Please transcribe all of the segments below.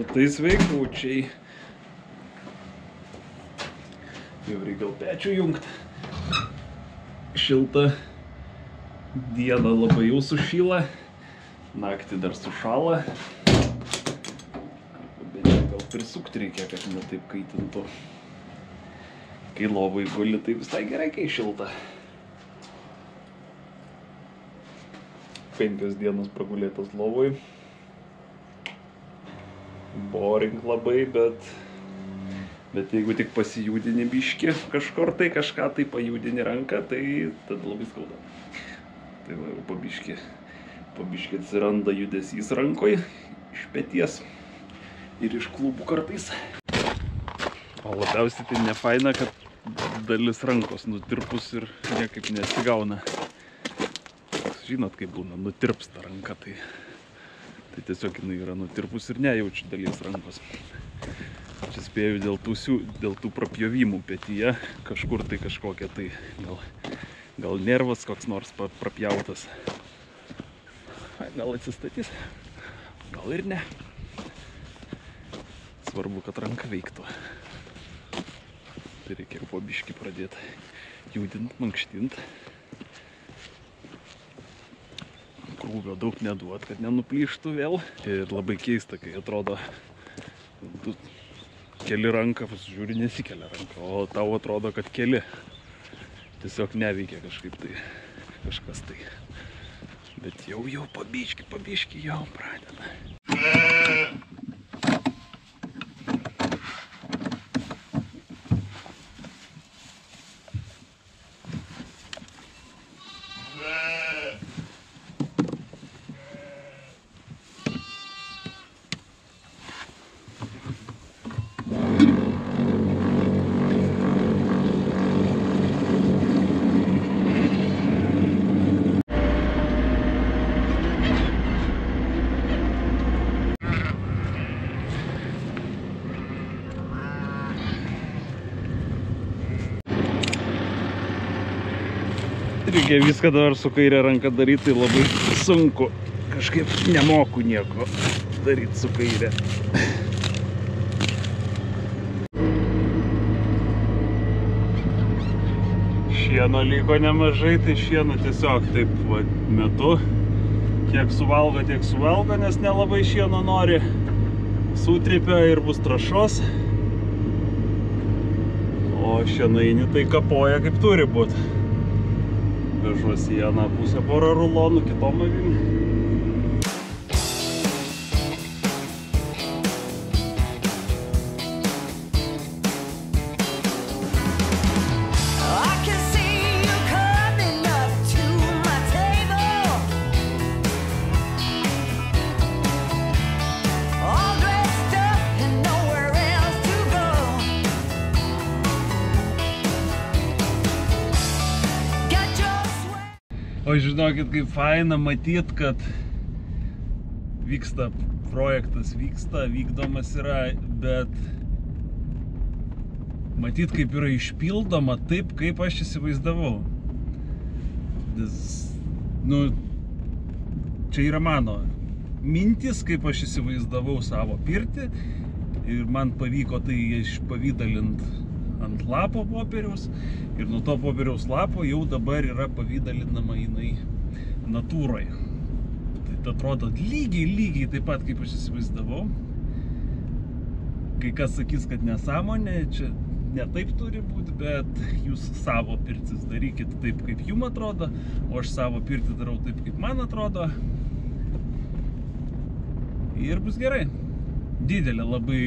Šiltais veikučiai. Jau reikia gal pečių jungti. Šilta diena labai jau sušyla. Naktį dar sušala. Bet gal prisukti reikia, kad ne taip kaitintų. Kai lovai guli, tai visai gerai, kai šilta. 5 dienas pragulėtas lovoj. Boring labai, bet jeigu tik pasijudini biškį kažkur tai kažką tai pajudini ranką, tai tada labai skauda. Tai va, po biškį atsiranda judesys rankoj iš peties ir iš klubų kartais. O labiausiai tai nefaina, kad dalis rankos nutirpus ir niekaip nesigauna. Žinot, kaip būna, nutirpsta ranka, tai tiesiog jinai yra nutirpus ir nejaučiu dalies rankos. Čia spėju dėl tų prapjovimų petyje, kažkur tai kažkokia tai gal nervas koks nors prapjautas. Gal atsistatys, gal ir ne. Svarbu, kad ranka veiktų. Tai reikia po biškį pradėti judint, mankštint. Krūvio daug neduot, kad nenuplyštų vėl. Ir labai keista, kai atrodo, tu keli ranką, pasižiūri, nesikelia ranką, o tau atrodo, kad keli. Tiesiog neveikia kažkaip tai, kažkas tai. Bet jau po biškį jau pradeda. Reikia viską dabar su kairė ranka daryti, tai labai sunku. Kažkaip nemoku nieko daryti su kairė. Šieno liko nemažai, tai šieno tiesiog taip va, metu. Kiek suvalgo, tiek suvalgo, nes nelabai šieno nori. Sutripia ir bus trąšos. O šienainį tai kapoja kaip turi būti. Vežuosi į vieną pusę porą rulonų, kitom avim. O žinokit, kaip faina matyt, kad vyksta projektas, vykdomas yra, bet matyt, kaip yra išpildoma taip, kaip aš įsivaizdavau. Nu, čia yra mano mintis, kaip aš įsivaizdavau savo pirtį ir man pavyko tai išpavydalint ant lapo popieriaus ir nuo to popieriaus lapo jau dabar yra pavydalinama jinai natūroj. Tai atrodo lygiai taip pat, kaip aš įsivaizdavau. Kai kas sakys, kad nesąmonė, čia ne taip turi būti, bet jūs savo pirtis darykit taip, kaip jum atrodo, o aš savo pirtį darau taip, kaip man atrodo. Ir bus gerai. Didelė labai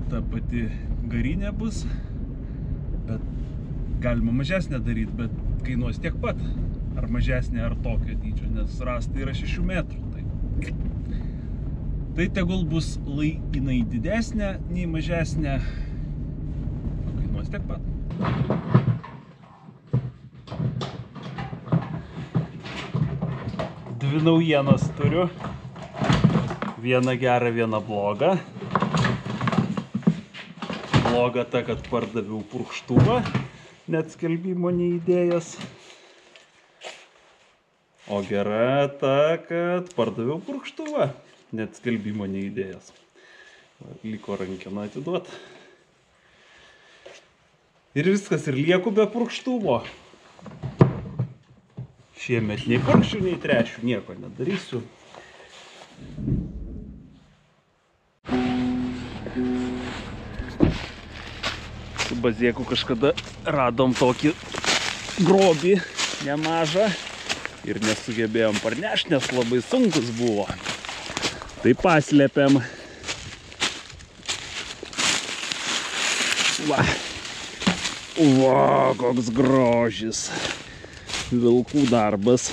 ta pati garinė bus, bet galima mažesnę daryti, bet kainuos tiek pat. Ar mažesnė, ar tokio dydžio, nes rąstai yra 6 metrų. Tai tegul bus jinai didesnė, nei mažesnė, o kainuos tiek pat. Dvi naujienas turiu. Vieną gerą, vieną blogą. Bloga ta, kad pardaviau purkštuvą, net skelbimo neįdėjęs. O gera ta, kad pardaviau purkštuvą. net skelbimo neįdėjęs. Liko rankeną atiduot. Ir viskas, ir lieku be purkštuvo. Šiemet nei purkščių, nei trešių, nieko nedarysiu. Su Bazėku kažkada radom tokį grobį nemažą ir nesugebėjom parnešti, nes labai sunkus buvo. Tai paslėpiam. Va, koks grožis. Vilkų darbas.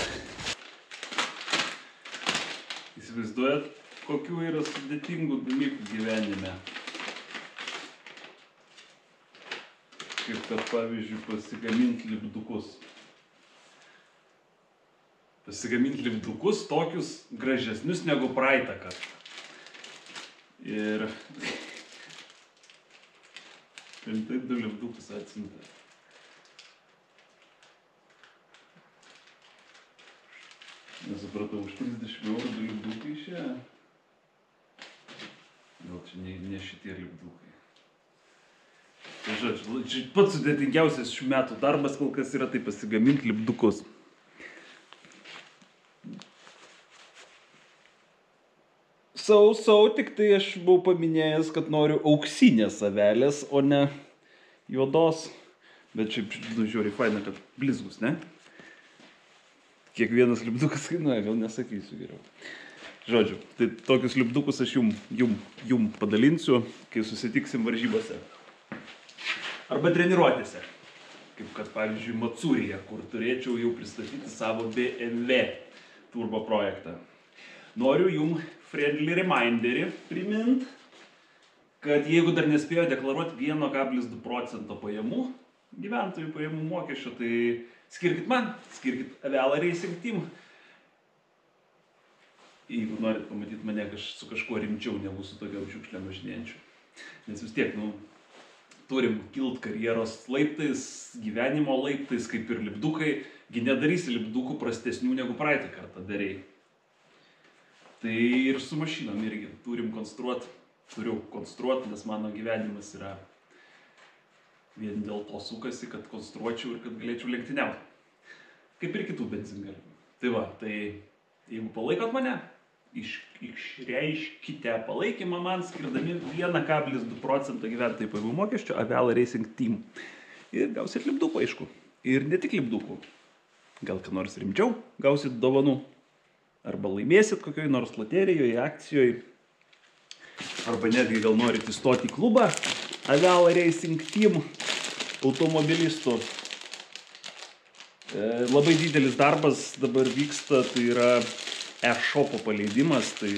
Įsivaizduojat, kokių yra sudėtingų dalykų gyvenime. Kaip kad, pavyzdžiui, pasigaminti lipdukus. Pasigaminti lipdukus tokius gražesnius negu praeitą kartą. Ir taip 2 lipdukus atsiuntė. Nesupratau, už 30 eurų 2 lipdukai išėjo. Gal čia ne šitie lipdukai. Tai žodžiu, pats sudėtingiausias šių metų darbas kol kas yra tai pasigaminti lipdukus. Tik tai aš buvau paminėjęs, kad noriu auksinės avelės, o ne juodos. Bet šiaip, žiūri, faina, kad blizgus, ne? Kiekvienas lipdukas kainuoja, gal nesakysiu geriau. Žodžiu, tai tokius lipdukus aš jum padalinsiu, kai susitiksim varžybose. Arba treniruotėse. Kaip kad, pavyzdžiui, Matsūryje, kur turėčiau jau pristatyti savo BMW turbo projektą. Noriu jum friendly reminderį primint, kad jeigu dar nespėjo deklaruoti 1,2% pajamų, gyventojų pajamų mokesčio, tai skirkit man, skirkit Avela Racing Team. Jeigu norit pamatyti mane su kažkuo rimčiau, negu su tokiam šiukšliam važinėjančiu. Nes vis tiek, turim kilt karjeros laiptais, gyvenimo laiptais, kaip ir lipdukai. Gi nedarysi lipdukų prastesnių negu praeitą kartą darėjai. Tai ir su mašinom irgi turiu konstruoti, nes mano gyvenimas yra vien dėl to sukasi, kad konstruočiau ir kad galėčiau lenktyniauti. Kaip ir kitų benzingalvių. Tai va, tai jeigu palaikot mane, išreiškite palaikymą man, skirdami 1,2% gyventojų pajamų mokesčio Avela Racing Team. Ir gausit lipdukų, aišku. Ir ne tik lipdukų. Gal ką nors rimčiau, gausit dovanų. Arba laimėsit kokioj nors loterijoje, akcijoje. Arba netgi gal norit įstoti į klubą Avela Racing Team automobilistų. Labai didelis darbas dabar vyksta, tai yra e-shopo paleidimas. Tai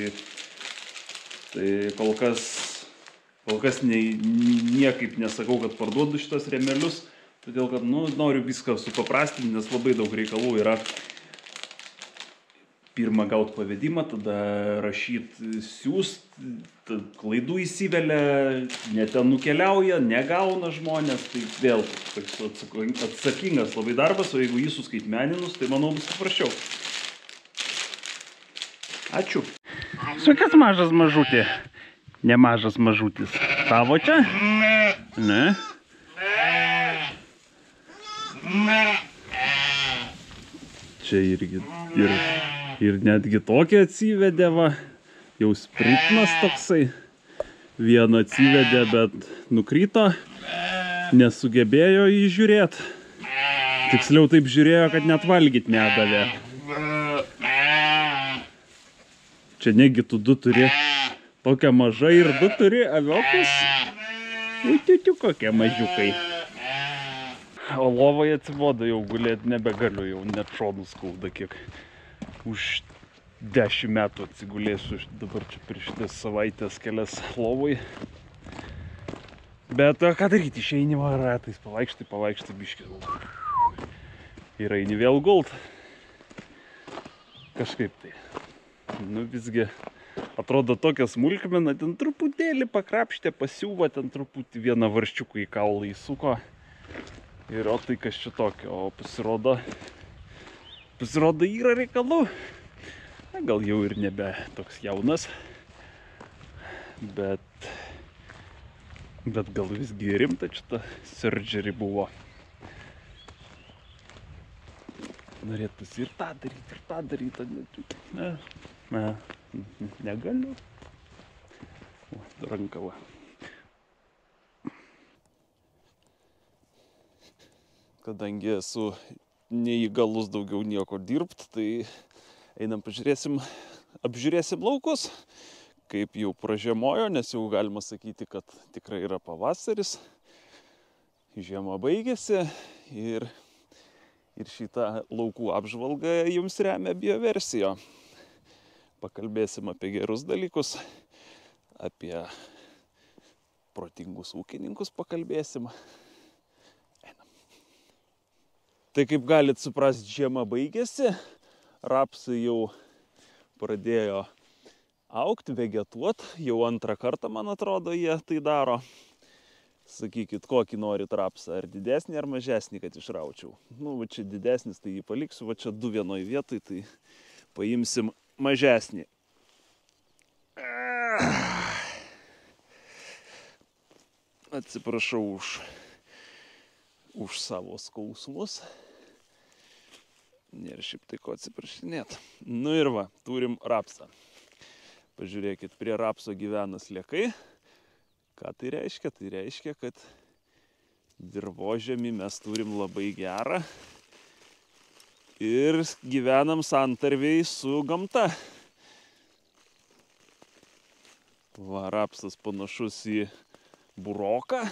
kol kas niekaip nesakau, kad parduodu šitos rėmelius, todėl kad noriu viską supaprastinti, nes labai daug reikalų yra. Pirmą gauti pavedimą, tada rašyti, siūst, klaidų įsivelia, ne ten nukeliauja, negauna žmonės, tai vėl toks atsakingas labai darbas, o jeigu jį suskaitmeninus, tai manau bus paprasčiau. Ačiū. Kokias mažas mažutė? Nemažas mažutis. Tavo čia? Ne? Čia irgi ir netgi tokia atsivedė, va, jau spritnas toksai. Vieną atsivedė, bet nukrito, nesugebėjo jį žiūrėti. Tiksliau taip žiūrėjo, kad net valgyt nedavė. Čia negi tu 2 turi, tokia maža ir 2 turi aviokus. Utiutiu, kokie mažiukai. O lovoje atsibodo jau gulėti nebegaliu, jau net šonų skauda kiek. Už 10 metų atsigulėsiu dabar čia prieš šitas savaitės kelias lovoj. Bet ką daryti, išeini ratais, pavaikštai biškį. Ir eini vėl gult. Kažkaip tai. Visgi atrodo tokia smulkmena, ten truputėlį pakrapštė, pasiūva, ten truputį vieną varščiuką į kaulą įsuko. Ir o tai kas čia tokio, o pasirodo yra reikalų. Gal jau ir nebe toks jaunas. Bet gal visgi rimta šita surgery buvo. Norėtųsi ir tą daryti. Negaliu. O, ranka va. Kadangi esu neįgalus daugiau nieko dirbt, tai einam apžiūrėsim laukus, kaip jau pražiemojo, nes jau galima sakyti, kad tikrai yra pavasaris, žiema baigėsi ir šitą laukų apžvalgą jums remia Bioversijo. Pakalbėsim apie gerus dalykus, apie protingus ūkininkus pakalbėsim. Tai kaip galit suprasti, žiema baigėsi, rapsai jau pradėjo augti, vegetuot, jau antrą kartą, man atrodo, jie tai daro. Sakykit, kokį norit rapsą, ar didesnį, ar mažesnį, kad išraučiau. Nu, va čia didesnis, tai jį paliksiu, va čia 2 vienoj vietoj, tai paimsim mažesnį. Atsiprašau už savo skausmus. Nėra šiaip tai ko atsiprašinėt. Nu ir va, turim rapsą. Pažiūrėkit, prie rapso gyvena sliekai. Ką tai reiškia? Tai reiškia, kad dirvožemį mes turim labai gerą ir gyvenam santarvėj su gamta. Va, rapsas panašus į buroką,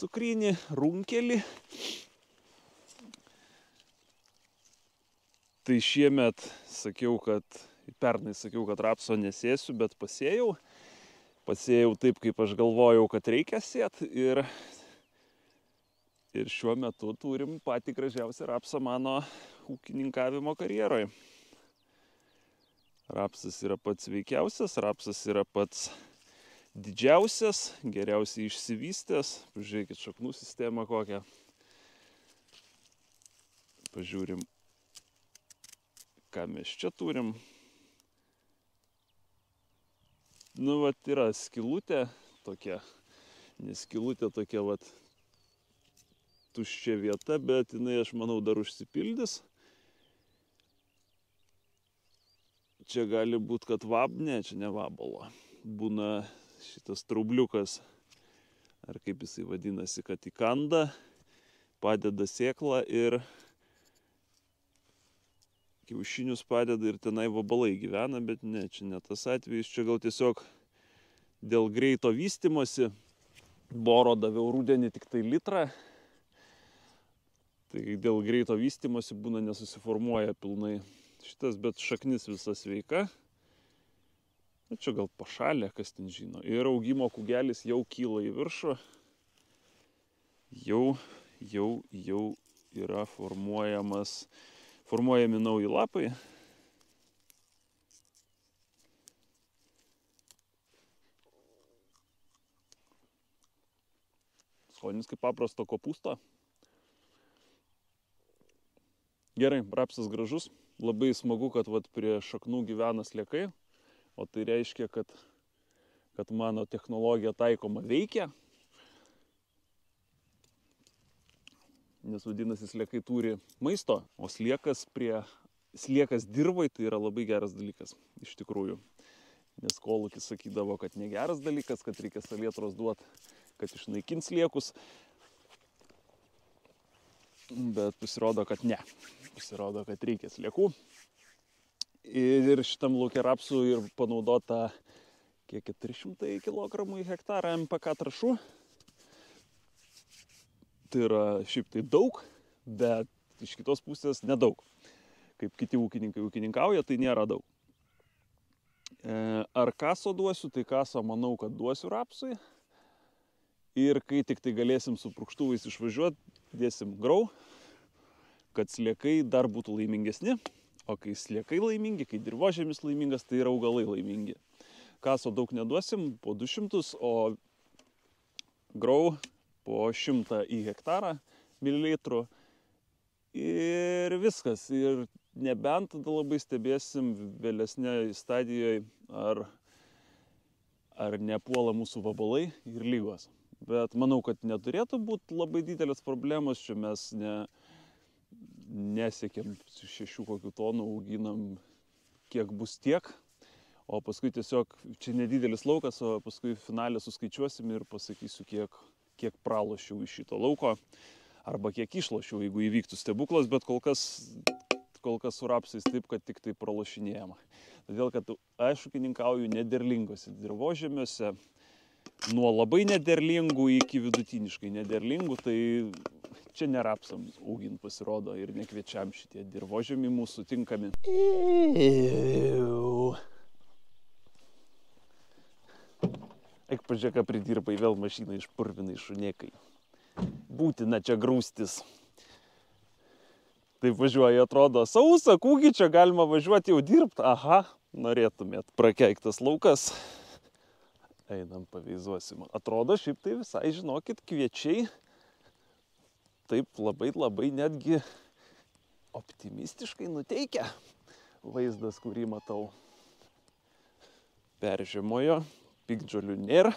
cukrinį, runkelį. Tai šiemet pernai sakiau, kad rapso nesėsiu, bet pasėjau. Pasėjau taip, kaip aš galvojau, kad reikia sėt ir šiuo metu turim patį gražiausią rapsą mano ūkininkavimo karjeroje. Rapsas yra pats sveikiausias, rapsas yra pats didžiausias, geriausiai išsivystęs. Pažiūrėkit šaknų sistemą kokią. Pažiūrim, ką mes čia turim. Nu, vat yra skylutė tokia, neskylutė tokia, vat, tuščia vieta, bet jinai, aš manau, dar užsipildys. Čia gali būti, kad ne, čia ne vabalo. Būna šitas traubliukas, ar kaip jisai vadinasi, kad įkanda, padeda sėklą ir kiaušinius padeda ir tenai vabalai gyvena, bet ne, čia ne tas atvejis. Čia gal tiesiog dėl greito vystimosi boro daviau rudenį tik tai litrą. Tai dėl greito vystimosi būna nesusiformuoja pilnai šitas, bet šaknis visa sveika. Na, čia gal pašalė, kas ten žino. Ir augimo kūgelis jau kyla į viršų. Jau yra formuojami nauji lapai. Skonis kaip paprasto kopūsto. Gerai, rapsas gražus. Labai smagu, kad vat prie šaknų gyvena sliekai. O tai reiškia, kad mano technologija taikoma veikia. Nes vadinasi, sliekai turi maisto, o sliekas dirvoj tai yra labai geras dalykas, iš tikrųjų. Nes kolūkis sakydavo, kad negeras dalykas, kad reikia salietros duoti, kad išnaikins sliekus. Bet pasirodo, kad ne. Pasirodo, kad reikia sliekų. Ir šitam lauke rapsų ir panaudota kiek 400 kg į hektarą MPK trąšų. Tai yra šiaip tai daug, bet iš kitos pusės nedaug. Kaip kiti ūkininkai ūkininkauja, tai nėra daug. Ar kaso duosiu, tai kaso manau, kad duosiu rapsui. Ir kai tik tai galėsim su purkštuvais išvažiuoti, dėsim grau, kad sliekai dar būtų laimingesni. O kai sliekai laimingi, kai dirvožemis laimingas, tai ir augalai laimingi. Kaso daug neduosim, po 200, o grau po 100 į hektarą mililitrų. Ir viskas. Ir nebent tada labai stebėsim vėlesnėje stadijoje, ar nepuola mūsų vabalai ir lygos. Bet manau, kad neturėtų būti labai didelės problemos. Čia mes nesiekėm 6 kokių tonų, auginam kiek bus tiek. O paskui tiesiog, čia nedidelis laukas, o paskui finalę suskaičiuosim ir pasakysiu, kiek pralošiau iš šito lauko. Arba kiek išlošiau, jeigu įvyktų stebuklas, bet kol kas su rapsais taip, kad tik tai pralošinėjama. Todėl, kad aš ūkininkauju nederlingose dirvožemiuose, nuo labai nederlingų iki vidutiniškai nederlingų, tai čia ne rapsam augint pasirodo ir nekviečiam šitie dirvožemiai mūsų tinkami. Eik pažiūrėk, ką pridirbai, vėl mašiną išpurvinai šunėkai. Būtina čia grūstis. Taip važiuoja, atrodo, sausa, kūgi čia galima važiuoti jau dirbti. Aha, norėtumėt. Prakeiktas laukas. Einam, paveizuosim. Atrodo, šiaip tai visai, žinokit, kviečiai. Taip labai netgi optimistiškai nuteikia vaizdas, kurį matau. Peržiemojo, piktžolių nėra.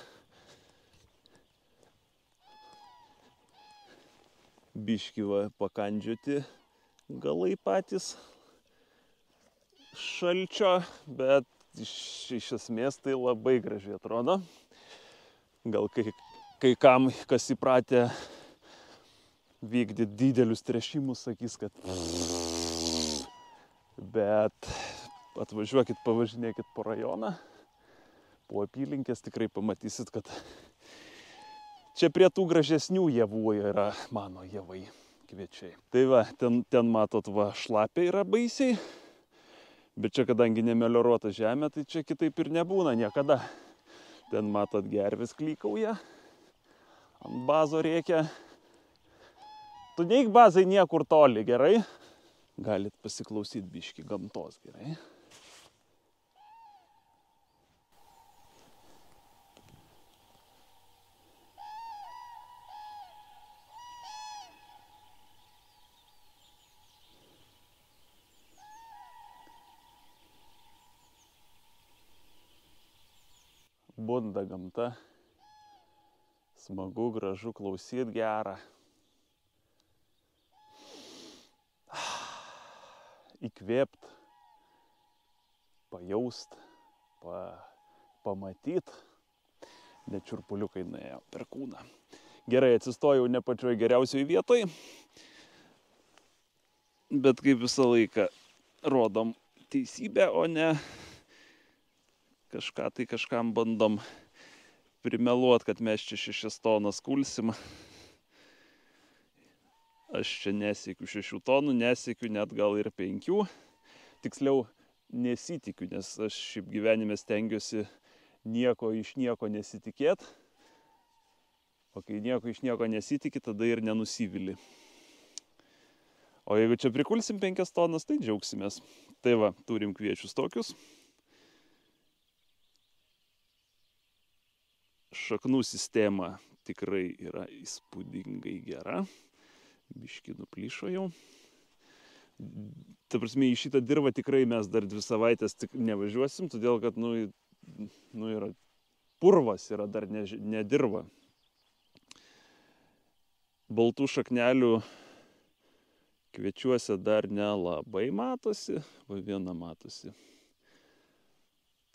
Biški va pakandžioti galai patys šalčio, bet iš esmės tai labai gražiai atrodo. Gal kai kam, kas įpratę vykdyti didelius tręšimus, sakys, kad bet atvažiuokit, pavažinėkit po rajoną, po apylinkės, tikrai pamatysit, kad čia prie tų gražesnių javų yra mano javai, kviečiai. Tai va, ten matot, va, šlapia yra baisiai, bet čia kadangi nemelioruota žemė, tai čia kitaip ir nebūna niekada. Ten matot, gervės klykauja, ant bazo rėkia. Tu neik bazai niekur toli, gerai? Galit pasiklausyti biškį gamtos, gerai? Bunda gamta, smagu, gražu, klausyt gerą. Įkvėpt, pajaust, pamatyt. Net čiurpuliukai nuėjo per kūną. Gerai, atsistojau ne pačioj geriausioj vietoj, bet kaip visą laiką rodom teisybę, o ne kažką tai kažkam bandom primeluot, kad mes čia 6 tonas kulsim. Aš čia nesiekiu 6 tonų, nesiekiu net gal ir 5. Tiksliau, nesitikiu, nes aš šiaip gyvenime stengiuosi nieko iš nieko nesitikėt. O kai nieko iš nieko nesitiki, tada ir nenusivili. O jeigu čia prikulsim 5 tonas, tai džiaugsimės. Tai va, turim kviečius tokius. Šaknų sistema tikrai yra įspūdingai gera. Biškį nuplyšo jau. Ta prasme, į šitą dirvą tikrai mes dar 2 savaitės nevažiuosim, todėl kad, yra purvas, yra dar ne dirva. Baltų šaknelių kviečiuose dar nelabai matosi, va viena matosi.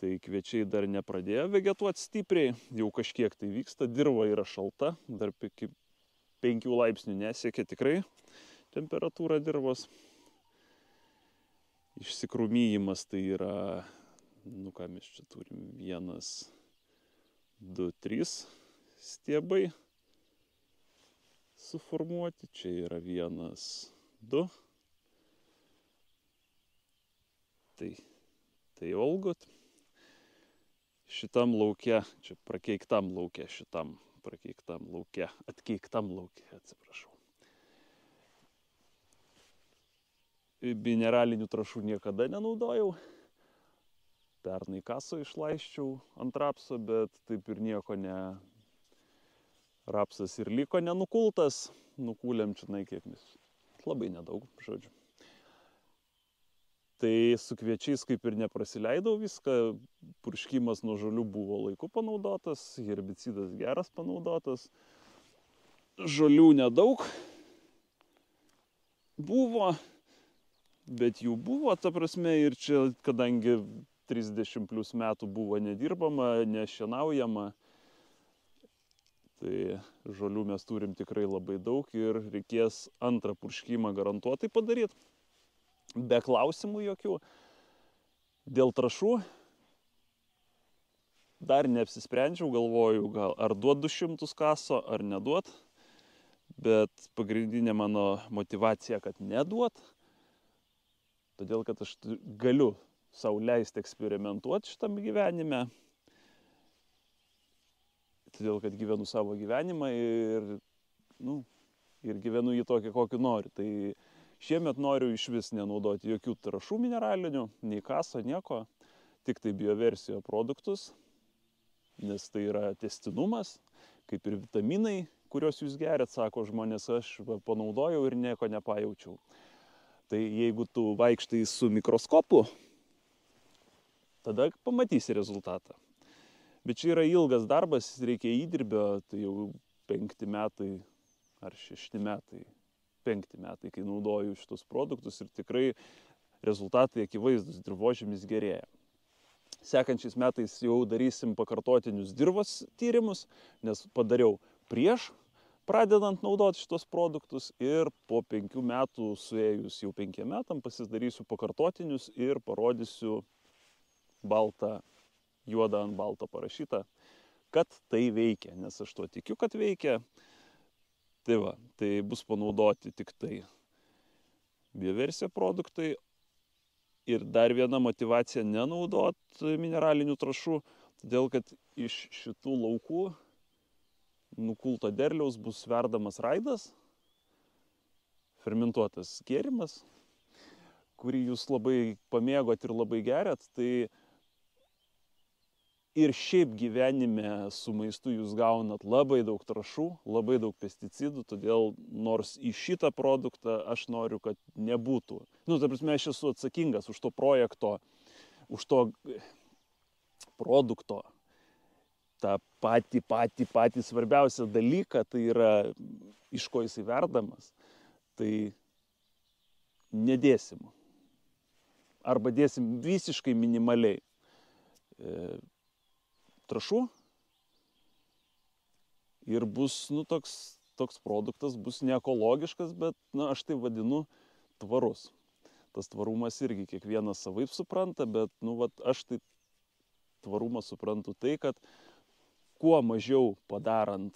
Tai kviečiai dar nepradėjo vegetuoti stipriai, jau kažkiek tai vyksta, dirva yra šalta, dar iki 5 laipsnių nesiekia tikrai temperatūra dirvos. Išsikrūmijimas tai yra, ką mes čia turim, 1, 2, 3 stiebai suformuoti, čia yra 1, 2. Tai olgot. Šitam lauke, čia prakeiktam lauke, atkeiktam lauke, atsiprašau. Mineralinių trąšų niekada nenaudojau. Pernai kaso išlaisčiau ant rapso, bet taip ir nieko rapsas ir liko Tai su kviečiais kaip ir neprasileidau viską, purškimas nuo žolių buvo laiku panaudotas, herbicidas geras panaudotas, žolių nedaug buvo, bet jų buvo, ta prasme, ir čia, kadangi 30 plus metų buvo nedirbama, nešienaujama, tai žolių mes turim tikrai labai daug ir reikės antrą purškimą garantuotai padaryti. Be klausimų jokių. Dėl trąšų dar neapsisprendžiau, galvoju, gal ar duot 200 kaso, ar neduot. Bet pagrindinė mano motivacija, kad neduot. Todėl, kad aš galiu sau leisti eksperimentuoti šitam gyvenime. Todėl, kad gyvenu savo gyvenimą ir gyvenu jį tokį, kokį noriu. Tai šiemet noriu iš vis nenaudoti jokių trąšų mineralinių, nei kaso, nieko. Tik tai bioversijo produktus, nes tai yra tęstinumas, kaip ir vitaminai, kuriuos jūs geriat, sako žmonės, aš panaudojau ir nieko nepajaučiau. Tai jeigu tu vaikštai su mikroskopu, tada pamatysi rezultatą. Bet čia yra ilgas darbas, reikia įdirbio, tai jau 5 metai ar 6 metai, 5 metai, kai naudoju šitus produktus ir tikrai rezultatai akivaizdus, dirvožemis gerėja. Sekančiais metais jau darysim pakartotinius dirvos tyrimus, nes padariau prieš pradedant naudoti šitos produktus ir po 5 metų, suėjus jau 5 metam, pasidarysiu pakartotinius ir parodysiu baltą, juodą ant balto parašyta, kad tai veikia, nes aš tuo tikiu, kad veikia. Tai va, tai bus panaudoti tik tai bioversijo produktai. Ir dar viena motivacija nenaudot mineralinių trąšų, todėl kad iš šitų laukų nukulto derliaus bus verdamas raidas, fermentuotas gėrimas, kurį jūs labai pamėgot ir labai geriat. Tai ir šiaip gyvenime su maistu jūs gaunat labai daug trąšų, labai daug pesticidų, todėl nors į šitą produktą aš noriu, kad nebūtų. Ta prasme, aš esu atsakingas už to projekto, už to produkto. Ta patį svarbiausią dalyką, tai yra iš ko jisai verdamas, tai nedėsim. Arba dėsim visiškai minimaliai trąšų ir bus, toks produktas bus ne ekologiškas, bet, aš tai vadinu tvarus. Tas tvarumas irgi kiekvienas savaip supranta, bet, aš tai tvarumą suprantu tai, kad kuo mažiau padarant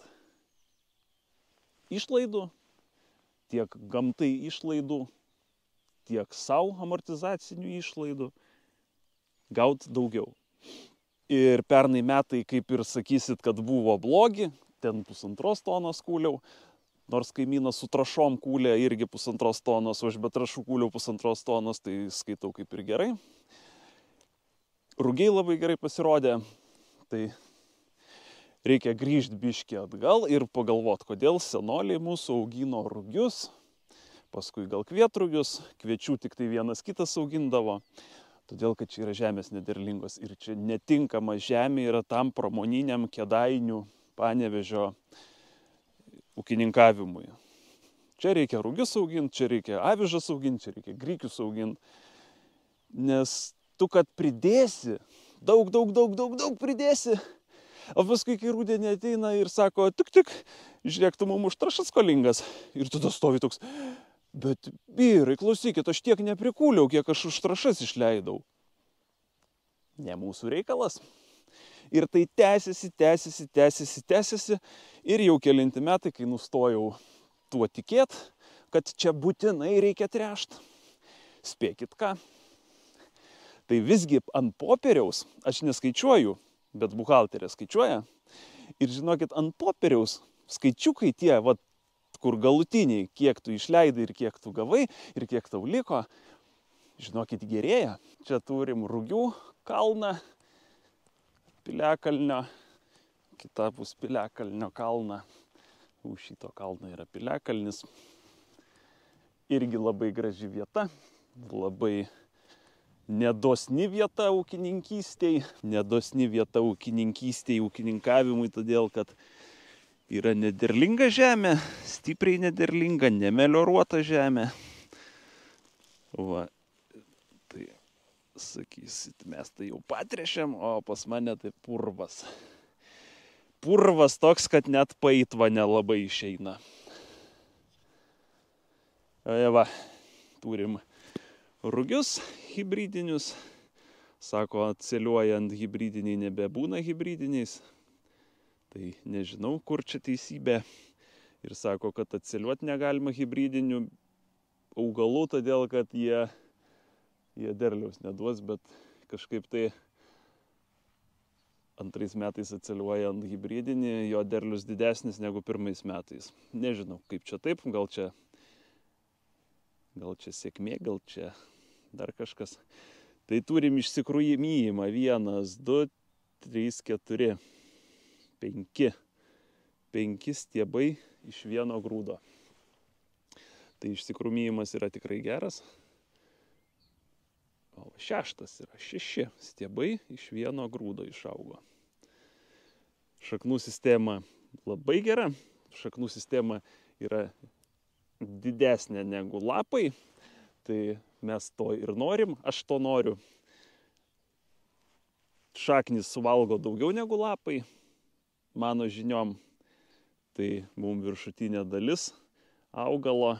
išlaidų, tiek gamtai išlaidų, tiek savo amortizacinių išlaidų, gaut daugiau. Ir pernai metai, kaip ir sakysit, kad buvo blogi, ten 1,5 tonos kūliau, nors kaimynas su trąšom kūlė irgi 1,5 tonos, o aš be trąšų kūliau 1,5 tonos, tai skaitau kaip ir gerai. Rugiai labai gerai pasirodė, tai reikia grįžti biškį atgal ir pagalvot, kodėl senoliai mūsų augino rugius, paskui gal kvietrugius, kviečių tik tai vienas kitas augindavo. Todėl, kad čia yra žemės nederlingos ir čia netinkama žemė yra tam pramoniniam Kėdainių, Panevėžio ūkininkavimui. Čia reikia rugius auginti, čia reikia avižas auginti, čia reikia grikius auginti. Nes tu, kad pridėsi, daug pridėsi, o paskui kai rudenį ateina ir sako, tik, žiūrėk, tu mums už trąšas skolingas. Ir tada stovi toks... Bet, vyrai, klausykit, aš tiek neprikūliau, kiek aš už trąšas išleidau. Ne mūsų reikalas. Ir tai tęsiasi. Ir jau kelinti metai, kai nustojau tuo tikėt, kad čia būtinai reikia tręšt. Spėkit ką. Tai visgi ant popieriaus, aš neskaičiuoju, bet buhalterė skaičiuoja. Ir žinokit, ant popieriaus skaičiukai tie, kur galutiniai, kiek tu išleidai ir kiek tu gavai ir kiek tau liko, žinokit, gerėja. Čia turim Rugių kalną, Piliakalnio, kitapus Piliakalnio kalną. Už šito kalno yra Piliakalnis. Irgi labai graži vieta, labai nedosni vieta ūkininkystėj, ūkininkavimui, todėl kad yra nederlinga žemė, stipriai nederlinga, nemelioruota žemė. Va, tai sakysit, mes tai jau patrėšiam, o pas mane tai purvas. Purvas toks, kad net paitva nelabai išeina. Va, turim rugius hibridinius. Sako, atsiliuojant hibridiniai nebebūna hibridiniais. Tai nežinau, kur čia teisybė. Ir sako, kad atsiliuoti negalima hibridinių augalų, todėl kad jie derliaus neduos, bet kažkaip tai antrais metais atsiliuojant hibridinį, jo derlius didesnis negu pirmais metais. Nežinau, kaip čia taip, gal čia sėkmė, gal čia dar kažkas. Tai turim išsikrūmijimą 1, 2, 3, 4, 5 stiebai iš vieno grūdo. Tai išsikrūmijimas yra tikrai geras. O 6 yra 6 stiebai iš vieno grūdo išaugo. Šaknų sistema labai gera. Šaknų sistema yra didesnė negu lapai. Tai mes to ir norim, aš to noriu. Šaknis suvalgo daugiau negu lapai. Mano žiniom, tai mums viršutinė dalis augalo,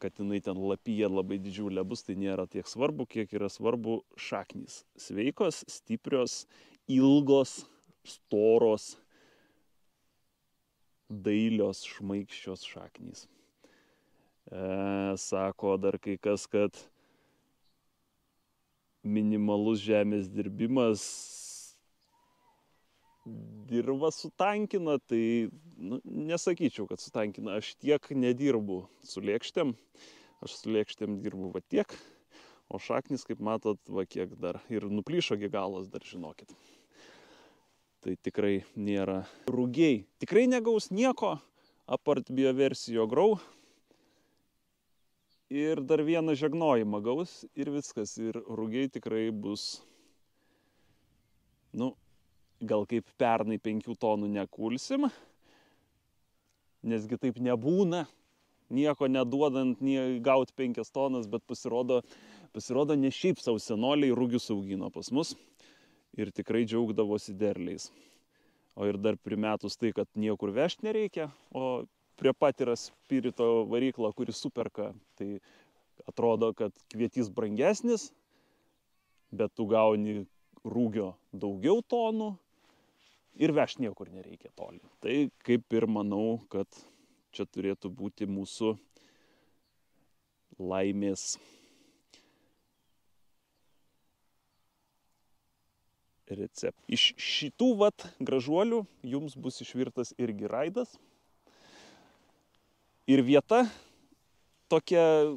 kad jinai ten lapyje labai didžiulė bus, tai nėra tiek svarbu, kiek yra svarbu šaknys. Sveikos, stiprios, ilgos, storos, dailios, šmaikščios šaknys. Sako dar kai kas, kad minimalus žemės dirbimas dirvą sutankina, tai nesakyčiau, kad sutankina. Aš tiek nedirbu su lėkštėm. Aš su lėkštėm dirbu va tiek, o šaknis, kaip matot, va kiek dar. Ir nuplyšo galas dar, žinokit. Tai tikrai nėra. Rugiai tikrai negaus nieko, apart bioversijo grau. Ir dar vieną žegnojimą gaus ir viskas. Ir rugiai tikrai bus, gal kaip pernai 5 tonų nekulsim, nesgi taip nebūna, nieko neduodant, gauti 5 tonas, bet pasirodo ne šiaip sau senoliai rugius augino pas mus ir tikrai džiaugdavosi derliais. O ir dar primetus tai, kad niekur vežti nereikia, o prie pat yra spirito varykla, kuris superka, tai atrodo, kad kvietys brangesnis, bet tu gauni rūgio daugiau tonų, ir vežti niekur nereikia toli. Tai kaip ir manau, kad čia turėtų būti mūsų laimės receptas. Iš šitų gražuolių jums bus išvirtas irgi raidas. Ir vieta tokia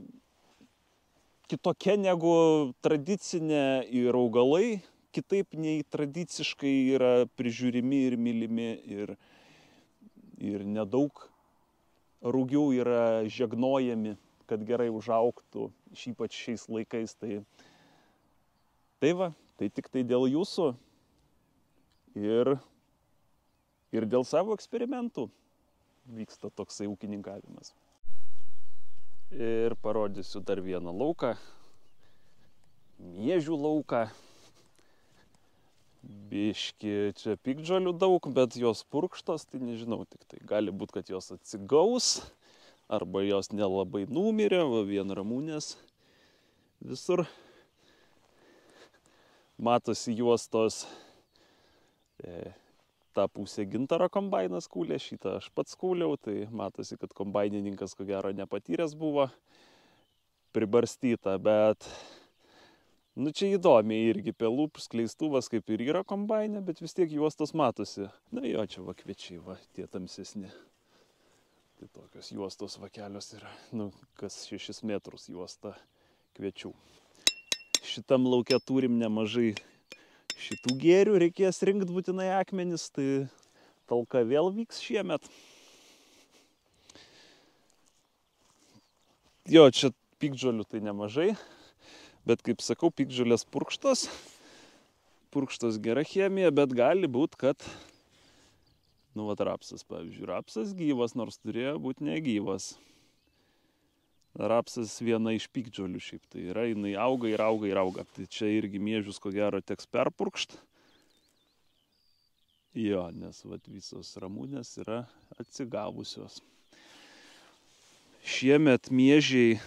kitokia negu tradicinė, ir augalai kitaip nei tradiciškai yra prižiūrimi ir mylimi, ir nedaug rugių yra žegnojami, kad gerai užaugtų, ypač šiais laikais. Tai va, tai tik tai dėl jūsų ir dėl savo eksperimentų vyksta toksai ūkininkavimas. Ir parodysiu dar vieną lauką, miežių lauką. Biški čia piktžolių daug, bet jos purkštos, tai nežinau, tik tai gali būti, kad jos atsigaus, arba jos nelabai numirė, va vien ramūnės visur. Matosi juostos, tą pusę gintaro kombainas kūlė, šitą aš pats kūliau, tai matosi, kad kombainininkas ko gero nepatyręs buvo, pribarstyta, bet čia įdomiai irgi pelų skleistuvas kaip ir yra kombaine, bet vis tiek juostos matosi. Jo, čia va kviečiai, va tie tamsesni. Tai tokios juostos va kelios yra, kas 6 metrus juosta kviečių. Šitam lauke turim nemažai šitų gėrių, reikės rinkti būtinai akmenis, tai talka vėl vyks šiemet. Jo, čia piktžolių tai nemažai. Bet kaip sakau, piktžolės purkštos gera chemija, bet gali būt, kad, nu vat rapsas, pavyzdžiui, rapsas gyvas, nors turėjo būti negyvas. Rapsas viena iš piktžolių šiaip tai yra, jinai auga ir auga ir auga. Tai čia irgi miežius ko gero teks perpurkšt. Jo, nes vat visos ramunės yra atsigavusios. Šiemet miežiai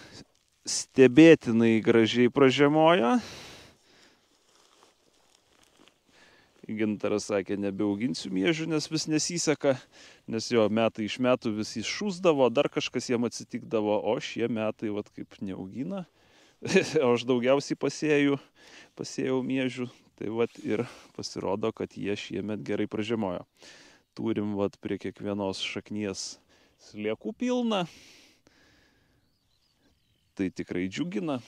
stebėtinai gražiai pražiemojo. Gintaras sakė, nebeauginsiu miežių, nes vis nesiseka, nes jo metai iš metų vis iššūsdavo, dar kažkas jam atsitikdavo, o šie metai vat kaip neaugina. O aš daugiausiai pasėjau miežių, tai vat ir pasirodo, kad jie šiemet gerai pražiemojo. Turim vat prie kiekvienos šaknies sliekų pilna. Tai tikrai džiugina.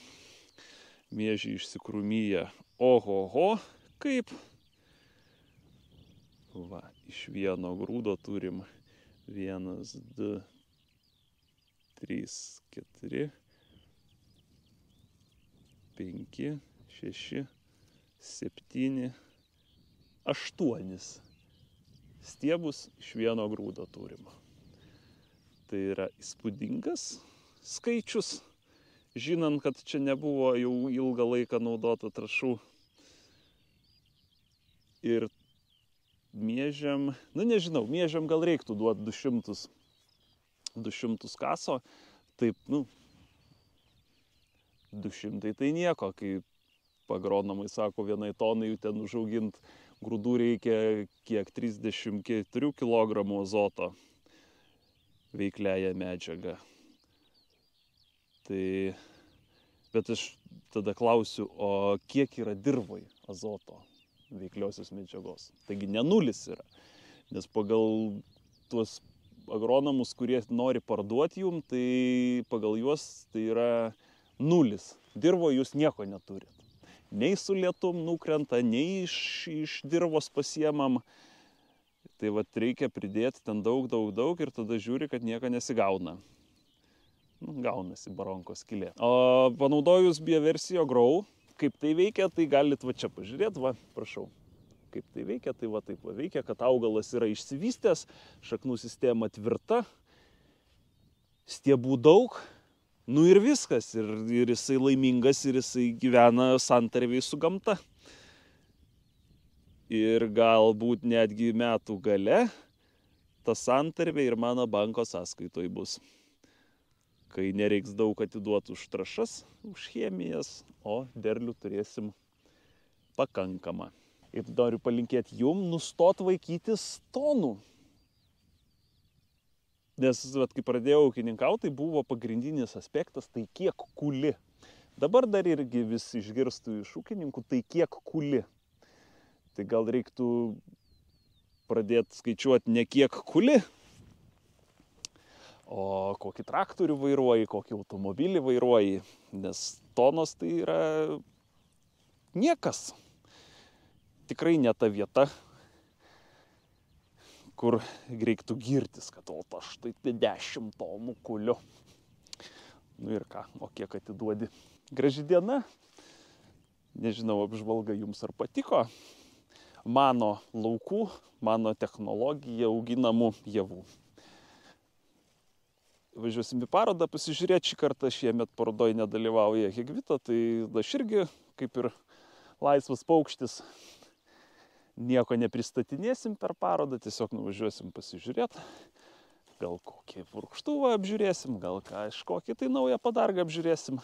Miežiai išsikrūmyja. Ohoho, kaip. Va, iš vieno grūdo turim 1, 2, 3, 4, 5, 6, 7, 8 stiebus iš vieno grūdo turim. Tai yra įspūdingas skaičius. Žinant, kad čia nebuvo jau ilgą laiką naudota trąšų. Ir miežiam, nu nežinau, miežiam gal reiktų duoti 200 kaso. Taip, nu, 200 tai nieko, kai agronomai sako, vienai tonai jų ten užaugint grūdų reikia kiek 34 kg azoto veikliąją medžiagą. Tai, bet aš tada klausiu, o kiek yra dirvoj azoto veikliosios medžiagos? Taigi ne nulis yra, nes pagal tuos agronomus, kurie nori parduoti jum, tai pagal juos tai yra nulis. Dirvo jūs nieko neturit. Nei su lietum nukrenta, nei iš dirvos pasiemam. Tai vat reikia pridėti ten daug ir tada žiūri, kad nieko nesigauna. Gaunasi baronko skylė. O panaudojus bioversijo Grow, kaip tai veikia, tai galit va čia pažiūrėti, va, prašau. Kaip tai veikia, tai va taip va veikia, kad augalas yra išsivystęs, šaknų sistema tvirta, stiebų daug, nu ir viskas, ir jisai laimingas, ir jisai gyvena santarvėj su gamta. Ir galbūt netgi metų gale ta santarvė ir mano banko sąskaitoj bus. Kai nereiks daug atiduoti už trąšas, už chemijas, o derlių turėsim pakankamą. Ir noriu palinkėti jum nustot vaikytis tonų. Nes, kai pradėjau ūkininkauti, tai buvo pagrindinis aspektas, tai kiek kuli. Dabar dar irgi vis išgirstų iš ūkininkų, tai kiek kuli. Tai gal reiktų pradėti skaičiuoti ne kiek kuli, o kokį traktorių vairuoji, kokį automobilį vairuoji, nes tonos tai yra niekas. Tikrai ne ta vieta, kur reiktų girtis, kad aš tai 10 tonų kuliu. Nu ir ką, o kiek atiduodi. Graži diena. Nežinau, apžvalga jums ar patiko. Mano laukų, mano technologija auginamų javų. Važiuosim į parodą pasižiūrėti, šį kartą šiemet parodoje nedalyvauja Hegvita, tai aš irgi kaip ir laisvas paukštis nieko nepristatinėsim per parodą, tiesiog nuvažiuosim pasižiūrėti. Gal kokį purkštuvą apžiūrėsim, gal kažkokį tai naują padargą apžiūrėsim,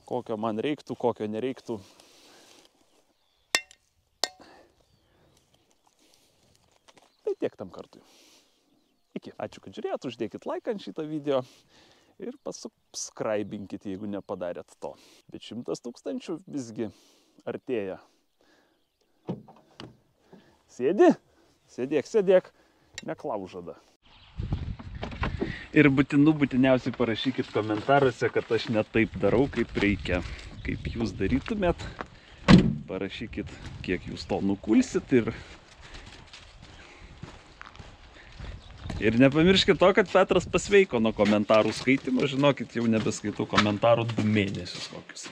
kokio man reiktų, kokio nereiktų. Tai tiek tam kartui. Iki. Ačiū, kad žiūrėjot, uždėkit laiką ant šitą video ir pasubscribinkit, jeigu nepadarėt to. Bet 100 000 visgi artėja. Sėdi? Sėdėk, neklaužada. Ir būtiniausiai parašykit komentaruose, kad aš ne taip darau, kaip reikia. Kaip jūs darytumėt, parašykit, kiek jūs to nukulsit Ir nepamirškit to, kad Petras pasveiko nuo komentarų skaitimo. Žinokit, jau nebeskaitau komentarų 2 mėnesius kokius.